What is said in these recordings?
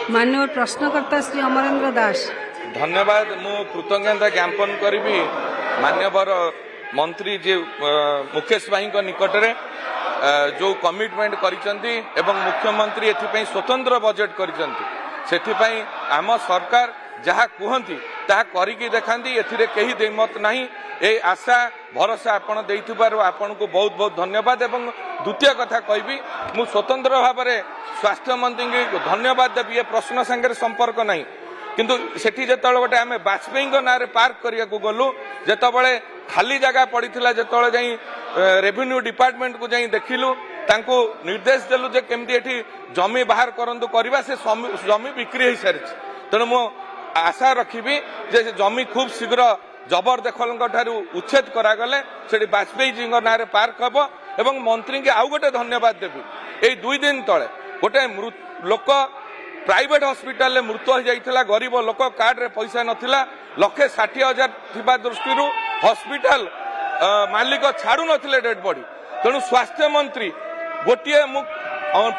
माननीय प्रश्नकर्ता श्री अमरेंद्र दास। धन्यवाद। मु कृतज्ञता ज्ञापन करी मान्यवर मंत्री जी मुकेश भाई निकट में जो कमिटमेंट करिसेंती एवं मुख्यमंत्री एथिपई स्वतंत्र बजेट करिसेंती सेथिपई आम सरकार जहाँ कहती ताहा करिकी देखांती एथिरे कहीं देमत नहीं। ए आशा भरोसा आपण देइथिबारु आपण को बहुत बहुत धन्यवाद। एवं द्वितीय कथा कहबी मु स्वतंत्र भाव में स्वास्थ्य मंत्री को धन्यवाद देवी। ए प्रश्न संगे संपर्क नहीं किंतु सेठी जेतବେଳେ गोटे आमे वाजपेयी ना पार्क करिया को गलु जेतବେଳେ खाली जगह पड़ीथिला जेतବେଳେ जाई रेवेन्यू डिपार्टमेंट को जाई देखिलु तांको निर्देश देलु जे केमती एठी जमी बाहर करंतु करबा से जमी बिक्री हो सारी। तेणु मु आशा रखिबी जे जमी खूब शीघ्र जबर दखल ठारू उच्छेद करागले सेठी वाजपेयी जी ना पार्क हम एवं मंत्री के आउ गोटे धन्यवाद देवी। यही 2 दिन तले गोटे लोक प्राइवेट हॉस्पिटल मृत्यु हो जाइथिला गरीब लोक कार्ड रे पैसा नथिला 1,60,000 थिबा दृष्टि हॉस्पिटल मालिक छाड़ू नथिले डेड बॉडी। तेणु स्वास्थ्य मंत्री गोटे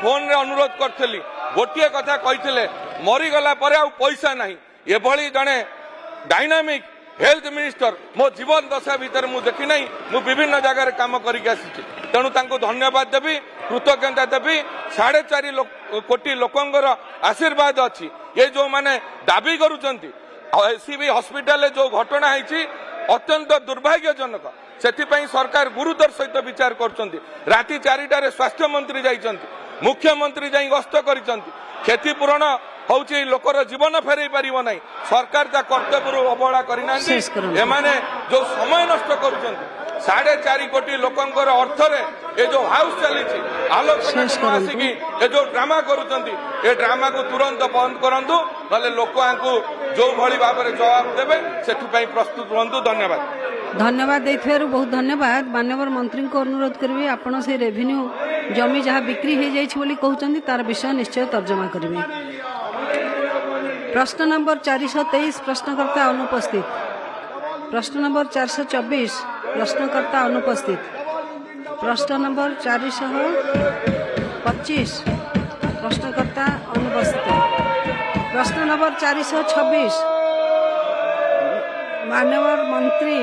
फोन रे अनुरोध करथली गोटे कथा कहिथिले मरीगला परे आ पैसा नहीं। एभली जने डायनामिक हेल्थ मिनिस्टर मो जीवन दशा भीतर मु देखी नहीं। मु विभिन्न जगह काम करके आसी तेणु तांको धन्यवाद देवी कृतज्ञता देवी। 4.5 कोटी लोकंगर आशीर्वाद अच्छी। ये जो माने दाबी करुचंती एससीबी हॉस्पिटल जो घटना है अत्यंत दुर्भाग्यजनक सेथिपई सरकार गुरुतर सहित विचार करचंती। राति 4टारे स्वास्थ्य मंत्री जाइचंती मुख्यमंत्री जाई गस्त करिचंती क्षतिपूरण होची लोकर जीवन फेरई पारिबो नाही। सरकार ता कर्तव्य अवहेला करिनांती। एमाने जो समय नष्ट करुचंती 4.5 कोटी लोकंकर अर्थ रे ए जो हाउस चली आलोचना आसिकी ए जो ड्रामा करुचंती ए ड्रामा को तुरंत बंद करंतु नले लोक आंकु जो भली भाव में जवाब देबे सेथुपई प्रस्तुत रहंतु। धन्यवाद। धन्यवाद देथिबारु बहुत धन्यवाद। माननीय मंत्री को अनुरोध करबी आपण से रेवेन्यू जमी जहाँ बिक्री हो जाइछि बोली कहउचंती तार विषय निश्चय तर्जमा करिवे। प्रश्न नंबर 423 प्रश्नकर्ता अनुपस्थित। प्रश्न नंबर 424 प्रश्नकर्ता अनुपस्थित। प्रश्न नंबर 425 प्रश्नकर्ता अनुपस्थित। प्रश्न नंबर 426 माननीय मंत्री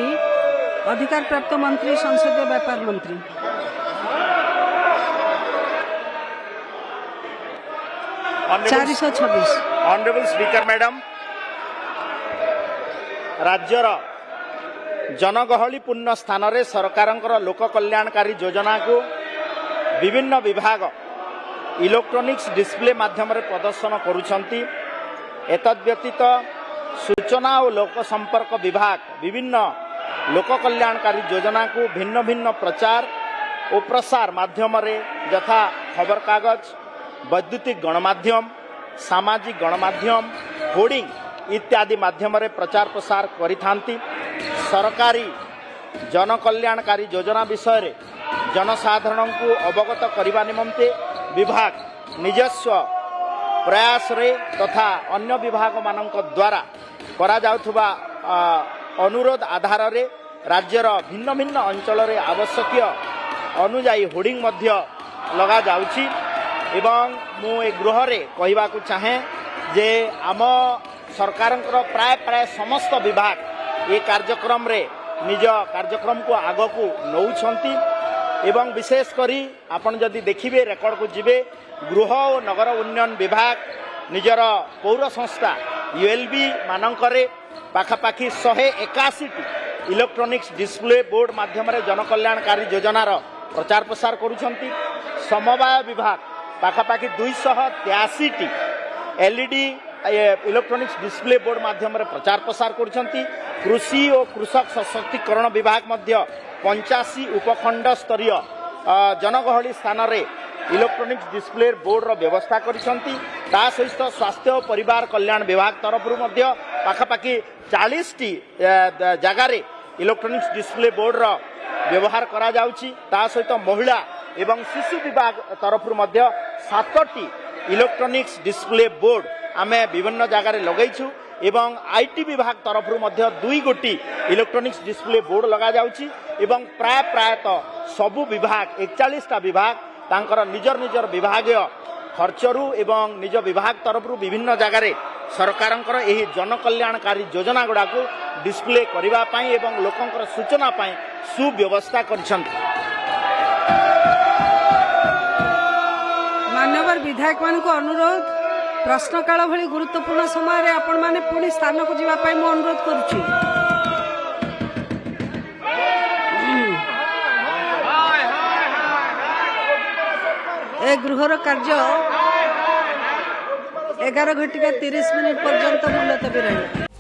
अधिकार प्राप्त मंत्री संसदीय व्यापार मंत्री। ऑनरेबल स्पीकर मैडम राज्यर जनगहलीपूर्ण स्थान रे सरकारंकर लोक कल्याणकारी योजना को विभिन्न विभाग इलेक्ट्रॉनिक्स डिस्प्ले माध्यम रे प्रदर्शन करुछंती। एतद्व्यतीत सूचना और लोक संपर्क विभाग विभिन्न लोक कल्याणकारी योजना को भिन्न भिन्न प्रचार और प्रसार माध्यम रे यथा खबर कागज वैद्युतिक गणमाध्यम सामाजिक गणमाध्यम होर्डिंग इत्यादि माध्यम रे प्रचार प्रसार करिथांती। सरकारी जन कल्याणकारी योजना विषय रे जनसाधारण को अवगत करने निमंते विभाग निजस्व प्रयास रे तथा अन्य विभाग मानक द्वारा करा जाउथुबा अनुरोध आधार रे राज्यर भिन्न भिन्न अंचल रे आवश्यक अनुजाई होर्डिंग मध्य लगा जाउछि। एवं मु ए गृह रे कहवा को चाहे जे आम सरकार प्राय प्राय समस्त विभाग ये कार्यक्रम रे निज कार्यक्रम को आग को नौछंती। एवं विशेष करी आपण जदि देखिबे रेकर्ड को जिबे गृह और नगर उन्नयन विभाग निजर पौर संस्था यूएलबी मानकरे पाखापाखि 181 इलेक्ट्रॉनिक्स डिस्प्ले बोर्ड माध्यम रे जनकल्याणकारी योजनार प्रचार प्रसार करुछंती। समवाय विभाग पाखापाखि 283 एलईडी इलेक्ट्रॉनिक्स डिस्प्ले बोर्ड माध्यम रे प्रचार प्रसार करुछंती। कृषि और कृषक सशक्तिकरण विभाग मध्य 85 उपखंड स्तरीय जनगहली स्थान रे इलेक्ट्रॉनिक्स डिस्प्ले बोर्ड रो व्यवस्था करिसंती। ता सहित स्वास्थ्य और परिवार कल्याण विभाग तरफ मध्य पाखापाखि 40 जगह रे इलेक्ट्रॉनिक्स डिस्प्ले बोर्ड रो व्यवहार करा जाउची। ता सहित महिला एवं शिशु विभाग तरफ मध्य 7टी इलेक्ट्रॉनिक्स डिस्प्ले बोर्ड आमे विभिन्न जगह लगेछु। एवं आईटी विभाग तरफ मध्य 2 गोटी इलेक्ट्रॉनिक्स डिस्प्ले बोर्ड लगा जाउची। एवं प्रायतः सबु विभाग 41टा विभाग तांकर निजर निजर विभागीय खर्चरू एवं निज विभाग तरफ विभिन्न जगार सरकार जनकल्याणकारी योजना गुड़ा डिस्प्ले करने एवं लोकंकर सूचना पाई सुव्यवस्था करिसेंति। मान्यवर विधायक मान अनुरोध प्रश्नकाल भली गुरुत्वपूर्ण समय आपण माने पुणी स्थान को जीवाई मु अनुरोध करुच्ची। ए गृहर कार्य 11:30 पर्यंत मुलतवी रही।